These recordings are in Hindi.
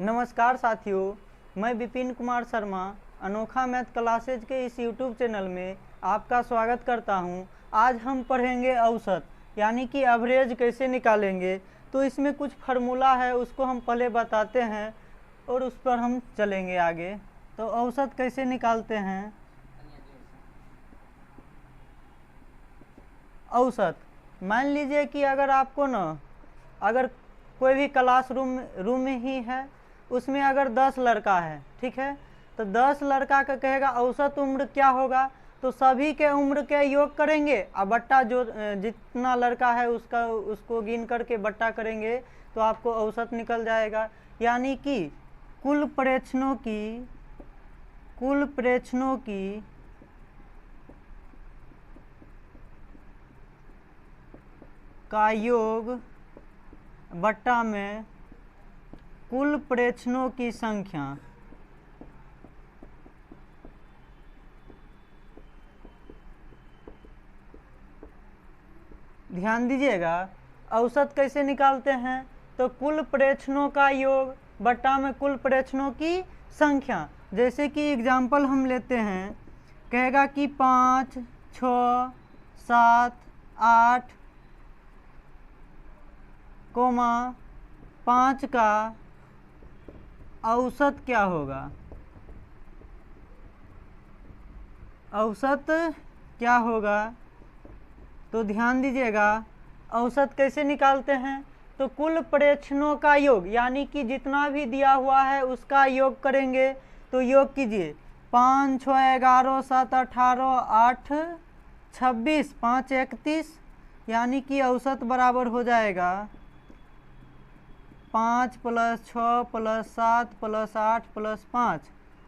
नमस्कार साथियों, मैं विपिन कुमार शर्मा अनोखा मैथ क्लासेज के इस यूट्यूब चैनल में आपका स्वागत करता हूं। आज हम पढ़ेंगे औसत यानी कि एवरेज कैसे निकालेंगे। तो इसमें कुछ फार्मूला है, उसको हम पहले बताते हैं और उस पर हम चलेंगे आगे। तो औसत कैसे निकालते हैं। औसत मान लीजिए कि अगर आपको अगर कोई भी रूम ही है, उसमें अगर 10 लड़का है, ठीक है, तो 10 लड़का का कहेगा औसत उम्र क्या होगा। तो सभी के उम्र के योग करेंगे और बट्टा जो जितना लड़का है उसको गिन करके बट्टा करेंगे तो आपको औसत निकल जाएगा। यानी कि कुल प्रेक्षणों की का योग बट्टा में कुल प्रेक्षणों की संख्या। ध्यान दीजिएगा, औसत कैसे निकालते हैं। तो कुल प्रेक्षणों का योग बट्टा में कुल प्रेक्षणों की संख्या। जैसे कि एग्जाम्पल हम लेते हैं, कहेगा कि 5, 6, 7, 8, 5 का औसत क्या होगा। औसत क्या होगा, तो ध्यान दीजिएगा औसत कैसे निकालते हैं। तो कुल प्रेक्षणों का योग यानी कि जितना भी दिया हुआ है उसका योग करेंगे। तो योग कीजिए, 5, 6, 11, 7, 18, 8, 26, 5, 31, यानी कि औसत बराबर हो जाएगा 5 + 6 + 7 + 8 + 5।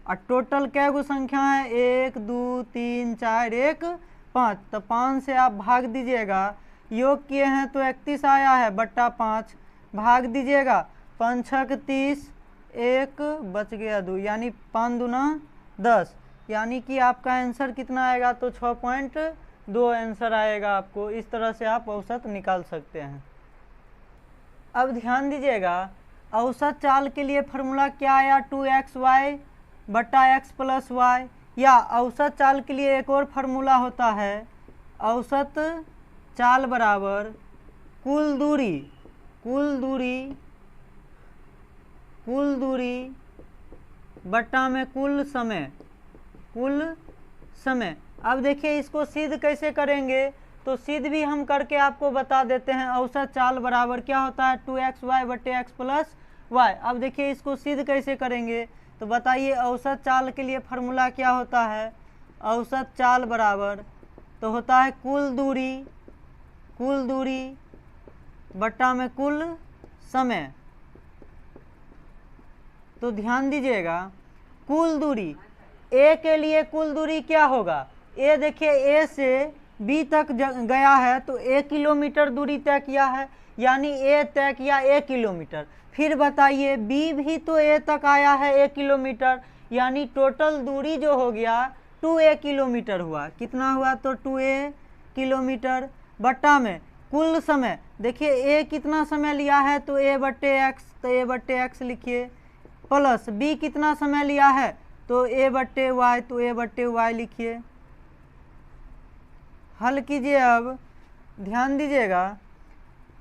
और टोटल क्या गो संख्या है, 1, 2, 3, 4, 1, 5। तो 5 से आप भाग दीजिएगा, योग किए हैं तो 31 आया है बट्टा 5, भाग दीजिएगा 5 × 30, 1 बच गया 2, यानी 5 दूना 10, यानी कि आपका आंसर कितना आएगा, तो 6.2 आंसर आएगा आपको। इस तरह से आप औसत निकाल सकते हैं। अब ध्यान दीजिएगा, औसत चाल के लिए फार्मूला क्या आया, 2xy बट्टा x + y। या औसत चाल के लिए एक और फार्मूला होता है, औसत चाल बराबर कुल दूरी बट्टा में कुल समय। अब देखिए इसको सिद्ध कैसे करेंगे। तो सिद्ध भी हम करके आपको बता देते हैं। औसत चाल बराबर क्या होता है, 2xy बट्टे x + y। अब देखिए इसको सिद्ध कैसे करेंगे, तो बताइए औसत चाल के लिए फार्मूला क्या होता है। औसत चाल बराबर तो होता है कुल दूरी बट्टा में कुल समय। तो ध्यान दीजिएगा, कुल दूरी ए के लिए कुल दूरी क्या होगा। ए देखिए ए से बी तक गया है तो 1 किलोमीटर दूरी तय किया है, यानी ए तय किया 1 किलोमीटर। फिर बताइए बी भी तो ए तक आया है 1 किलोमीटर, यानी टोटल दूरी जो हो गया 2a किलोमीटर हुआ। कितना हुआ, तो 2a किलोमीटर बट्टा में कुल समय। देखिए ए कितना समय लिया है, तो a बट्टे x, तो a बट्टे x लिखिए, प्लस b कितना समय लिया है, तो a बट्टे y, तो a बट्टे y लिखिए। हल कीजिए। अब ध्यान दीजिएगा,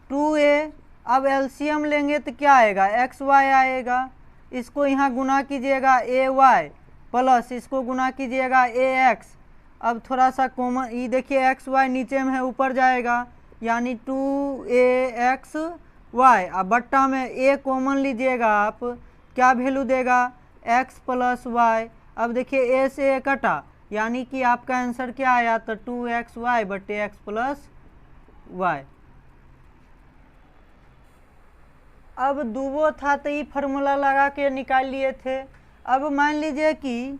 2a, अब एलसीएम लेंगे तो क्या आएगा, xy आएगा। इसको यहाँ गुना कीजिएगा ay प्लस इसको गुना कीजिएगा ax। अब थोड़ा सा कॉमन, ये देखिए xy नीचे में है ऊपर जाएगा, यानी 2axy। अब बट्टा में a कॉमन लीजिएगा आप, क्या वैल्यू देगा, x + y। अब देखिए a से a कटा, यानी कि आपका आंसर क्या आया, तो 2xy बट्टे x + y। अब दूबो था तो ये फार्मूला लगा के निकाल लिए थे। अब मान लीजिए कि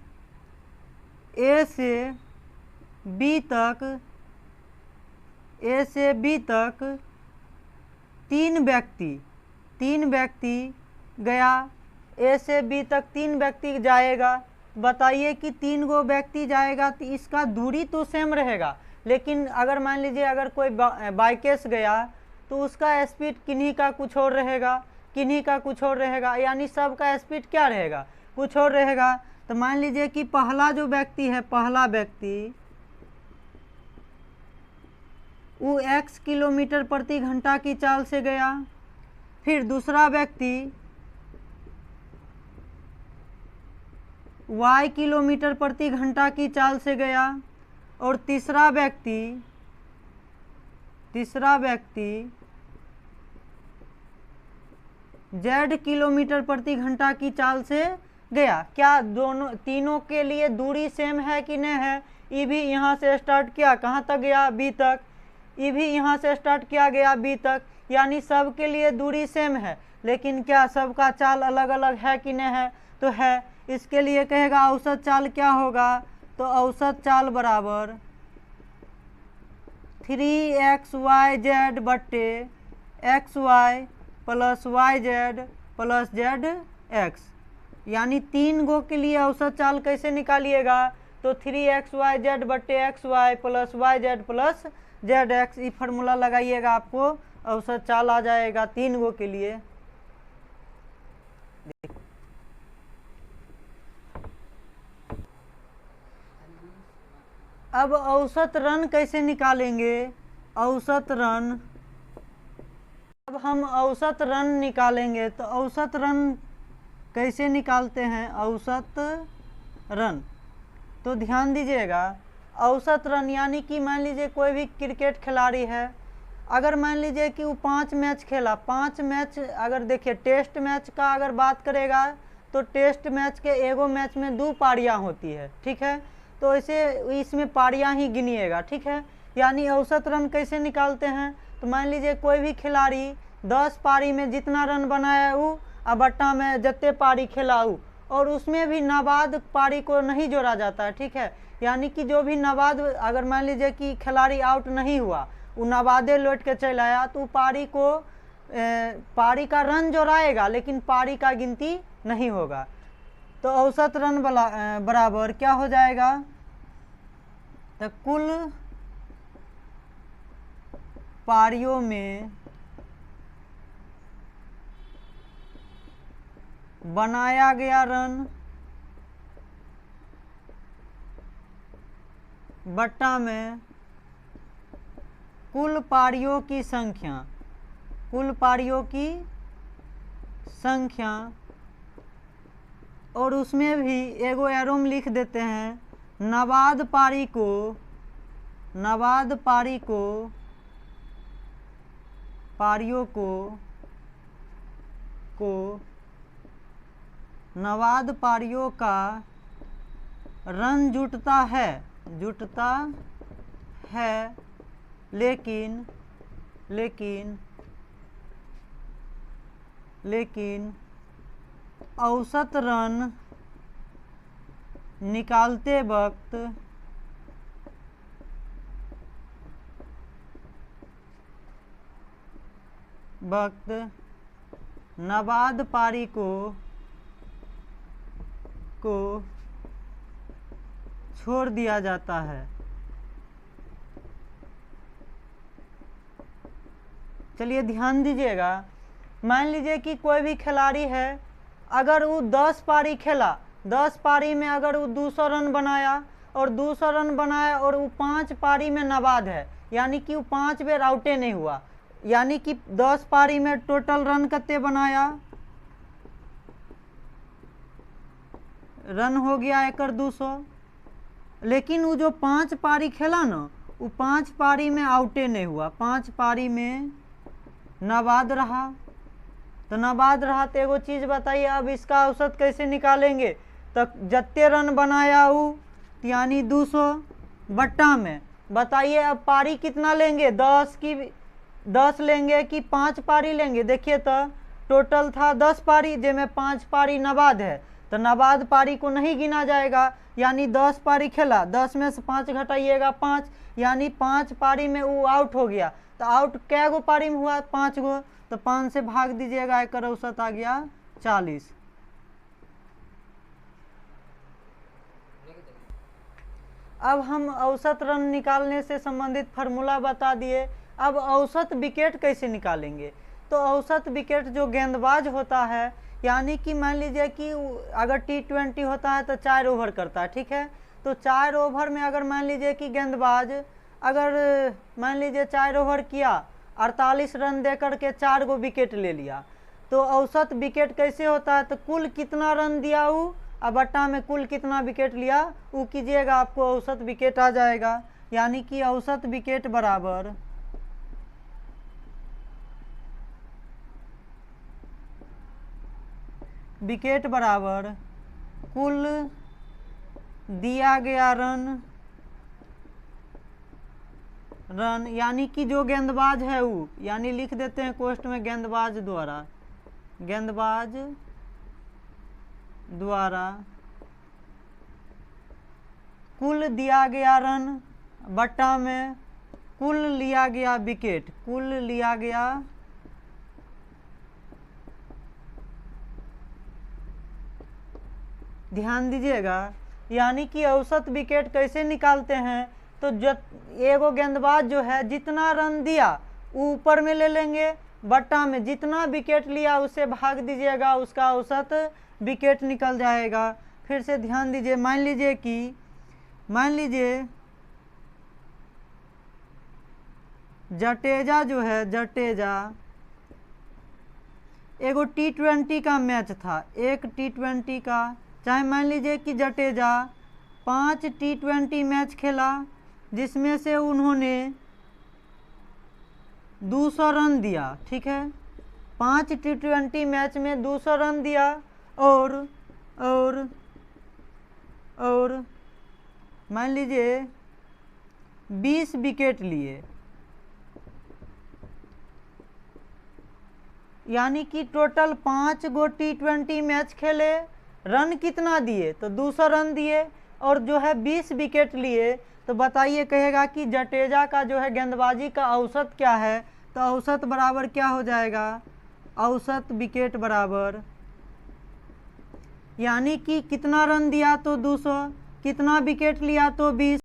ए से बी तक 3 व्यक्ति गया। ए से बी तक 3 व्यक्ति जाएगा। बताइए कि 3 गो व्यक्ति जाएगा तो इसका दूरी तो सेम रहेगा, लेकिन अगर मान लीजिए अगर कोई बाइके से गया तो उसका स्पीड किन्हीं का कुछ और रहेगा। किन्हीं का कुछ और रहेगा, यानी सबका स्पीड क्या रहेगा, कुछ और रहेगा। तो मान लीजिए कि पहला जो व्यक्ति है, पहला व्यक्ति वो x किलोमीटर प्रति घंटा की चाल से गया, फिर दूसरा व्यक्ति y किलोमीटर प्रति घंटा की चाल से गया, और तीसरा व्यक्ति z किलोमीटर प्रति घंटा की चाल से गया। क्या तीनों के लिए दूरी सेम है कि नहीं है? ये भी यहाँ से स्टार्ट किया, कहाँ तक गया, बी तक। ये भी यहाँ से स्टार्ट किया गया बी तक, यानी सब के लिए दूरी सेम है। लेकिन क्या सबका चाल अलग अलग है कि नहीं है? तो है। इसके लिए कहेगा औसत चाल क्या होगा? तो औसत चाल बराबर 3xyz बट्टे xy plus yz plus zx, यानी 3 गो के लिए औसत चाल कैसे निकालिएगा? तो 3xyz बट्टे xy plus yz plus zx, ये फार्मूला लगाइएगा, आपको औसत चाल आ जाएगा 3 गो के लिए। अब औसत रन कैसे निकालेंगे? औसत रन, अब हम औसत रन निकालेंगे। तो औसत रन कैसे निकालते हैं? औसत रन, तो ध्यान दीजिएगा, औसत रन यानी कि मान लीजिए कोई भी क्रिकेट खिलाड़ी है, अगर मान लीजिए कि वो 5 मैच खेला, 5 मैच, अगर देखिए टेस्ट मैच का अगर बात करेगा तो टेस्ट मैच के एगो मैच में 2 पारियां होती है, ठीक है। तो इसे इसमें पारियां ही गिनिएगा, ठीक है। यानी औसत रन कैसे निकालते हैं? तो मान लीजिए कोई भी खिलाड़ी 10 पारी में जितना रन बनाया वो, और बट्टा में जितने पारी खेला वो, और उसमें भी नाबाद पारी को नहीं जोड़ा जाता है, ठीक है। यानी कि जो भी नाबाद, अगर मान लीजिए कि खिलाड़ी आउट नहीं हुआ, वो नाबादे लौट के चल आया, तो पारी को पारी का रन जोड़ाएगा, लेकिन पारी का गिनती नहीं होगा। तो औसत रन बराबर क्या हो जाएगा? तो कुल पारियों में बनाया गया रन बट्टा में कुल पारियों की संख्या, कुल पारियों की संख्या, और उसमें भी एगो एरो में लिख देते हैं नाबाद पारी को, नाबाद पारी को, पारियों को नाबाद पारियों का रन जुटता है, लेकिन औसत रन निकालते वक्त नाबाद पारी को छोड़ दिया जाता है। चलिए ध्यान दीजिएगा, मान लीजिए कि कोई भी खिलाड़ी है, अगर वो 10 पारी खेला, 10 पारी में अगर वो 200 रन बनाया, और 200 रन बनाया, और वो 5 पारी में नाबाद है, यानी कि वो 5 बेर आउटे नहीं हुआ, यानी कि 10 पारी में टोटल रन कितने बनाया? रन हो गया एकड़ 200। लेकिन वो जो 5 पारी खेला ना, वो 5 पारी में आउटे नहीं हुआ, 5 पारी में नाबाद रहा। तो नाबाद रहा तो एगो चीज़ बताइए, अब इसका औसत कैसे निकालेंगे? तो जितने रन बनाया वो, यानी 200 बट्टा में, बताइए अब पारी कितना लेंगे? 10 लेंगे कि 5 पारी लेंगे? देखिए तो टोटल था 10 पारी, जिसमें 5 पारी नाबाद है, तो नाबाद पारी को नहीं गिना जाएगा। यानी 10 पारी खेला, 10 में से 5 घटाइएगा 5, यानी 5 पारी में वो आउट हो गया। तो आउट कै गो पारी में हुआ? 5 गो। तो 5 से भाग दीजिएगा, एकर औसत आ गया 40। अब हम औसत रन निकालने से संबंधित फार्मूला बता दिए। अब औसत विकेट कैसे निकालेंगे? तो औसत विकेट जो गेंदबाज होता है, यानी कि मान लीजिए कि अगर T20 होता है तो 4 ओवर करता है, ठीक है। तो 4 ओवर में अगर मान लीजिए कि गेंदबाज अगर मान लीजिए 4 ओवर किया, 48 रन दे करके 4 गो विकेट ले लिया, तो औसत विकेट कैसे होता है, तो कुल कितना रन दिया वो और बट्टा में कुल कितना विकेट लिया वो कीजिएगा, आपको औसत विकेट आ जाएगा। यानी कि औसत विकेट बराबर कुल दिया गया रन यानी कि जो गेंदबाज है वो, यानी लिख देते हैं कोष्ठ में गेंदबाज द्वारा कुल दिया गया रन बट्टा में कुल लिया गया विकेट, ध्यान दीजिएगा। यानी कि औसत विकेट कैसे निकालते हैं, तो एगो गेंदबाज जो है जितना रन दिया ऊपर में ले लेंगे, बट्टा में जितना विकेट लिया उससे भाग दीजिएगा, उसका औसत विकेट निकल जाएगा। फिर से ध्यान दीजिए, मान लीजिए जडेजा जो है, एगो T20 का मैच था, एक T20 का, चाहे मान लीजिए कि जडेजा 5 T20 मैच खेला जिसमें से उन्होंने 200 रन दिया, ठीक है। 5 T20 मैच में 200 रन दिया और मान लीजिए 20 विकेट लिए, यानी कि टोटल 5 गो T20 मैच खेले, रन कितना दिए, तो 200 रन दिए और जो है 20 विकेट लिए। तो बताइए, कहेगा कि जडेजा का जो है गेंदबाजी का औसत क्या है, तो औसत बराबर क्या हो जाएगा, औसत विकेट बराबर, यानी कि कितना रन दिया तो 200, कितना विकेट लिया तो 20,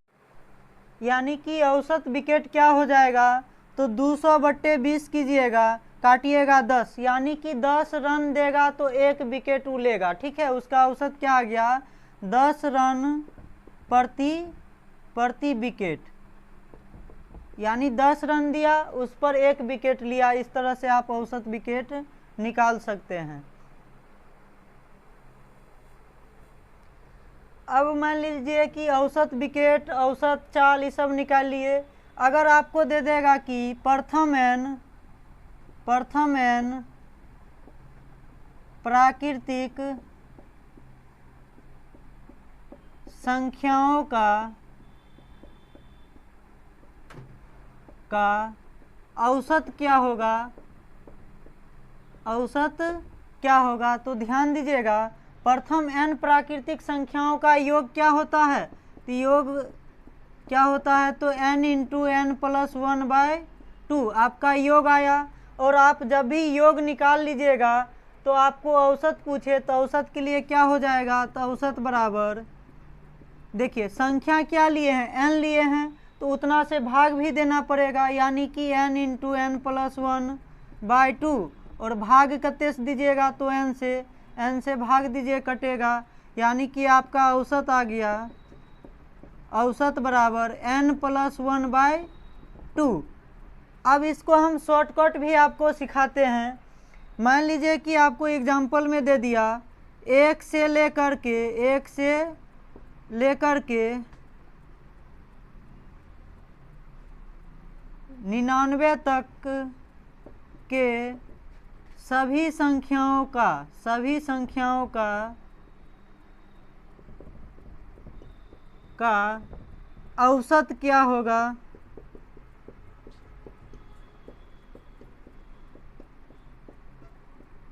यानी कि औसत विकेट क्या हो जाएगा, तो 200/20 कीजिएगा, काटिएगा 10, यानी कि 10 रन देगा तो 1 विकेट उलेगा, ठीक है। उसका औसत क्या आ गया, 10 रन प्रति विकेट, यानी 10 रन दिया उस पर 1 विकेट लिया। इस तरह से आप औसत विकेट निकाल सकते हैं। अब मान लीजिए कि औसत विकेट, औसत चाल, ये सब निकाल लिए। अगर आपको दे देगा कि प्रथम एन प्राकृतिक संख्याओं का औसत क्या होगा, तो ध्यान दीजिएगा, प्रथम n प्राकृतिक संख्याओं का योग क्या होता है, तो योग क्या होता है, तो n × n + 1/2 आपका योग आया। और आप जब भी योग निकाल लीजिएगा तो आपको औसत पूछे तो औसत के लिए क्या हो जाएगा, तो औसत बराबर, देखिए संख्या क्या लिए हैं, n लिए हैं, तो उतना से भाग भी देना पड़ेगा, यानी कि n × n + 1/2 और भाग कितने से दीजिएगा, तो n से भाग दीजिए, कटेगा, यानी कि आपका औसत आ गया, औसत बराबर n + 1/2। अब इसको हम शॉर्टकट भी आपको सिखाते हैं। मान लीजिए कि आपको एग्जाम्पल में दे दिया 1 से लेकर के 99 तक के सभी संख्याओं का औसत क्या होगा,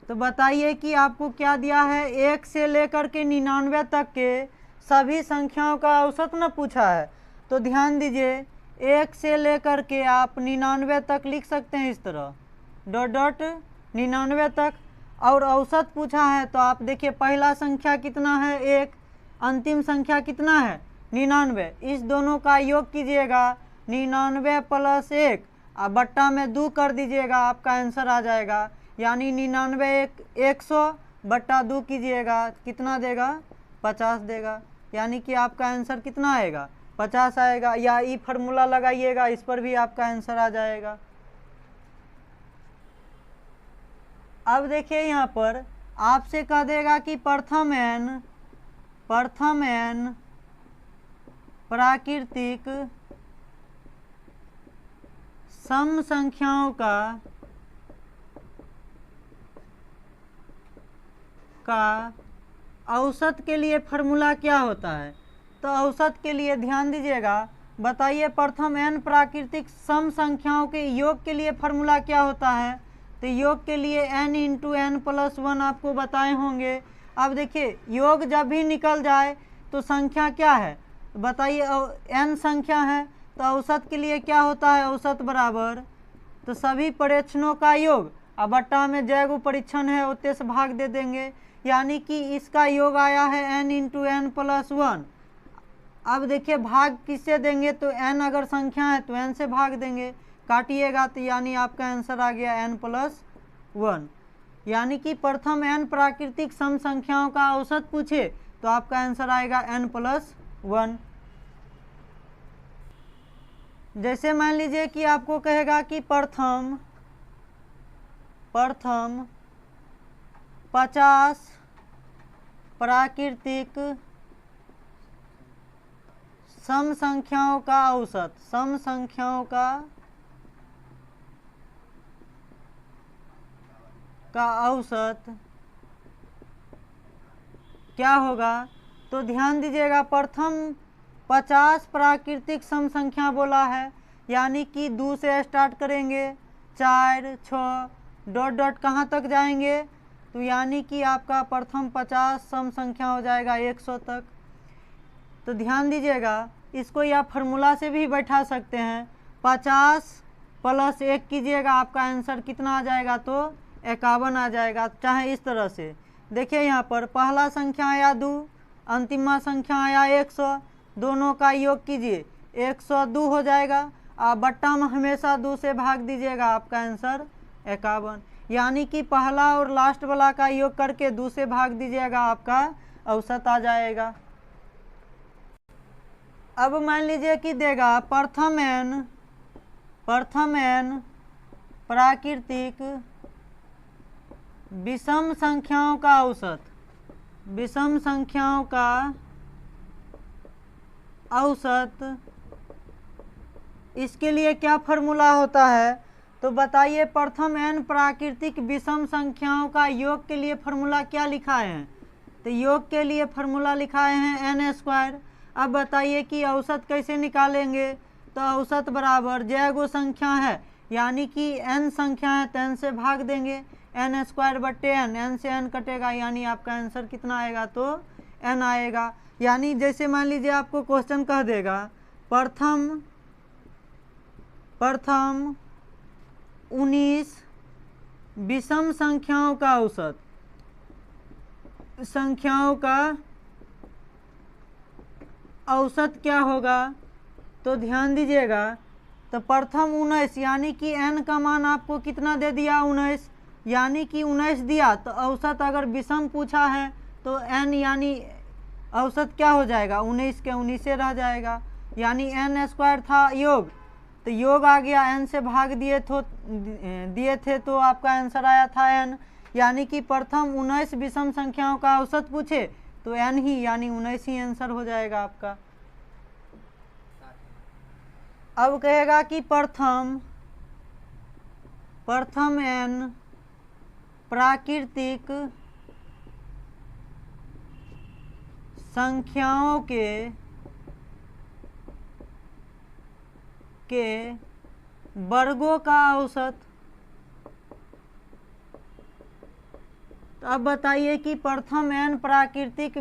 तो बताइए कि आपको क्या दिया है, 1 से लेकर के 99 तक के सभी संख्याओं का औसत न पूछा है। तो ध्यान दीजिए, 1 से लेकर के आप 99 तक लिख सकते हैं, इस तरह डॉट 99 तक, और औसत पूछा है। तो आप देखिए पहला संख्या कितना है, 1, अंतिम संख्या कितना है, 99, इस दोनों का योग कीजिएगा, 99 + 1 अब बट्टा में 2 कर दीजिएगा, आपका आंसर आ जाएगा। यानी 99 100 बट्टा 2 कीजिएगा, कितना देगा? 50 देगा। यानी कि आपका आंसर कितना आएगा? 50 आएगा। या ई फार्मूला लगाइएगा, इस पर भी आपका आंसर आ जाएगा। अब देखिए यहाँ पर आपसे कह देगा कि प्रथम n प्राकृतिक सम संख्याओं का औसत के लिए फार्मूला क्या होता है? तो औसत के लिए ध्यान दीजिएगा, बताइए प्रथम n प्राकृतिक सम संख्याओं के योग के लिए फार्मूला क्या होता है? तो योग के लिए n इंटू n प्लस 1 आपको बताए होंगे। अब देखिए योग जब भी निकल जाए तो संख्या क्या है बताइए, n संख्या है तो औसत के लिए क्या होता है? औसत बराबर तो सभी परीक्षणों का योग, अब बट्टा में जय गो परीक्षण है उतने से भाग दे देंगे। यानी कि इसका योग आया है n इंटू n प्लस 1। अब देखिए भाग किससे देंगे? तो n अगर संख्या है तो n से भाग देंगे, काटिएगा तो यानी आपका आंसर आ गया n प्लस 1। यानी कि प्रथम n प्राकृतिक सम संख्याओं का औसत पूछे तो आपका आंसर आएगा n प्लस 1। जैसे मान लीजिए कि आपको कहेगा कि प्रथम 50 प्राकृतिक सम संख्याओं का औसत, सम संख्याओं का औसत क्या होगा? तो ध्यान दीजिएगा, प्रथम 50 प्राकृतिक सम संख्या बोला है, यानी कि 2 से स्टार्ट करेंगे, 4 6 डॉट डॉट कहाँ तक जाएंगे? तो यानी कि आपका प्रथम 50 सम संख्या हो जाएगा 100 तक। तो ध्यान दीजिएगा, इसको या फार्मूला से भी बैठा सकते हैं। 50 प्लस 1 कीजिएगा, आपका आंसर कितना आ जाएगा? तो 51 आ जाएगा। चाहे इस तरह से देखिए, यहाँ पर पहला संख्या आया 2, अंतिमा संख्या आया 100, दोनों का योग कीजिए 102 हो जाएगा। आप बट्टा में हमेशा 2 से भाग दीजिएगा, आपका आंसर 51। यानी कि पहला और लास्ट वाला का योग करके 2 से भाग दीजिएगा, आपका औसत आ जाएगा। अब मान लीजिए कि देगा प्रथम n प्राकृतिक विषम संख्याओं का औसत, विषम संख्याओं का औसत, इसके लिए क्या फार्मूला होता है? तो बताइए प्रथम n प्राकृतिक विषम संख्याओं का योग के लिए फार्मूला क्या लिखा है? तो योग के लिए फार्मूला लिखाए हैं n²। अब बताइए कि औसत कैसे निकालेंगे? तो औसत बराबर जय गो संख्या है, यानी कि n संख्या है तो n से भाग देंगे, n² बट्टे n से n कटेगा, यानी आपका आंसर कितना आएगा? तो n आएगा। यानी जैसे मान लीजिए आपको क्वेश्चन कह देगा प्रथम 19 विषम संख्याओं का औसत, संख्याओं का औसत क्या होगा? तो ध्यान दीजिएगा, तो प्रथम 19 यानी कि n का मान आपको कितना दे दिया? 19, यानी कि 19 दिया तो औसत अगर विषम पूछा है तो n यानी औसत क्या हो जाएगा? 19 के 19 से रह जाएगा, यानी n² था योग, तो योग आ गया, n से भाग दिए थे तो आपका आंसर आया था n। यानी कि प्रथम 19 विषम संख्याओं का औसत पूछे तो n ही, यानी 19 ही आंसर हो जाएगा आपका। अब कहेगा कि प्रथम n प्राकृतिक संख्याओं के वर्गों का औसत। तो अब बताइए कि प्रथम n प्राकृतिक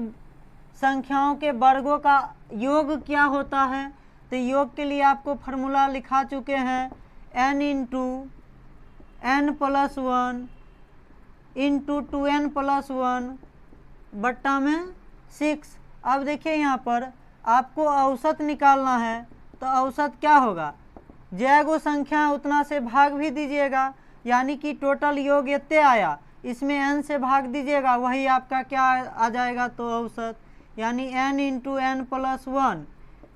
संख्याओं के वर्गों का योग क्या होता है? तो योग के लिए आपको फार्मूला लिखा चुके हैं, n into n plus 1 into 2n plus 1 बट्टा में 6। अब देखिए यहाँ पर आपको औसत निकालना है, तो औसत क्या होगा? जैगो संख्या उतना से भाग भी दीजिएगा, यानी कि टोटल योग इतने आया, इसमें n से भाग दीजिएगा, वही आपका क्या आ जाएगा, तो औसत, यानी n into n plus 1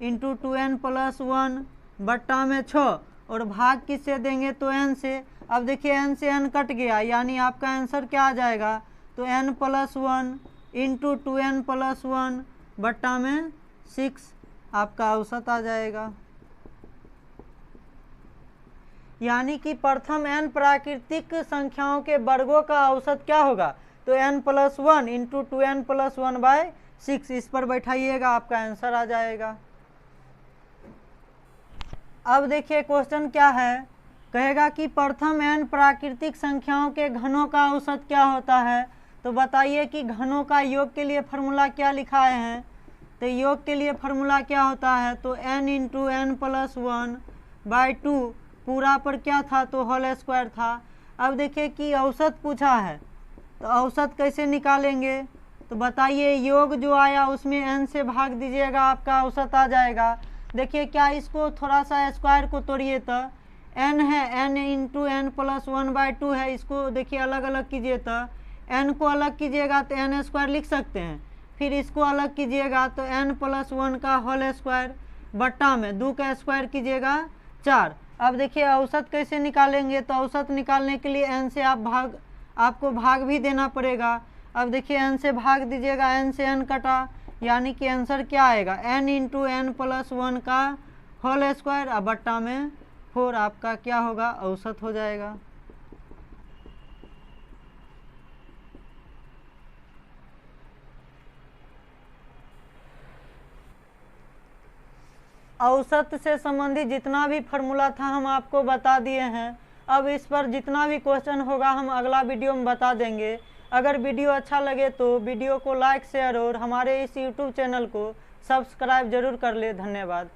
into 2n plus 1 बट्टा में 6, और भाग किससे देंगे, तो n से। अब देखिए n से n कट गया, यानी आपका आंसर क्या आ जाएगा, तो n plus 1 into 2n plus 1 बट्टा में 6 आपका औसत आ जाएगा। यानी कि प्रथम n प्राकृतिक संख्याओं के वर्गों का औसत क्या होगा, तो n plus 1 into 2n plus 1 by 6, इस पर बैठाइएगा, आपका आंसर आ जाएगा। अब देखिए क्वेश्चन क्या है, कहेगा कि प्रथम n प्राकृतिक संख्याओं के घनों का औसत क्या होता है। तो बताइए कि घनों का योग के लिए फार्मूला क्या लिखाए हैं, तो योग के लिए फार्मूला क्या होता है, तो n into n plus 1 by 2, पूरा पर क्या था, तो होल स्क्वायर था। अब देखिए कि औसत पूछा है, तो औसत कैसे निकालेंगे, तो बताइए योग जो आया उसमें n से भाग दीजिएगा, आपका औसत आ जाएगा। देखिए क्या इसको थोड़ा सा स्क्वायर को तोड़िए, तो n है, n into n plus 1 by 2 है, इसको देखिए अलग अलग कीजिए, तो n को अलग कीजिएगा तो n स्क्वायर लिख सकते हैं, फिर इसको अलग कीजिएगा तो n प्लस 1 का होल स्क्वायर बट्टा में 2 का स्क्वायर कीजिएगा 4। अब देखिए औसत कैसे निकालेंगे, तो औसत निकालने के लिए n से आपको भाग भी देना पड़ेगा। अब देखिए n से भाग दीजिएगा, n से n कटा, यानी कि आंसर क्या आएगा, n इंटू एन प्लस 1 का होल स्क्वायर अब बट्टा में 4, आपका क्या होगा, औसत हो जाएगा। औसत से संबंधित जितना भी फार्मूला था हम आपको बता दिए हैं। अब इस पर जितना भी क्वेश्चन होगा हम अगला वीडियो में बता देंगे। अगर वीडियो अच्छा लगे तो वीडियो को लाइक शेयर और हमारे इस यूट्यूब चैनल को सब्सक्राइब जरूर कर ले। धन्यवाद।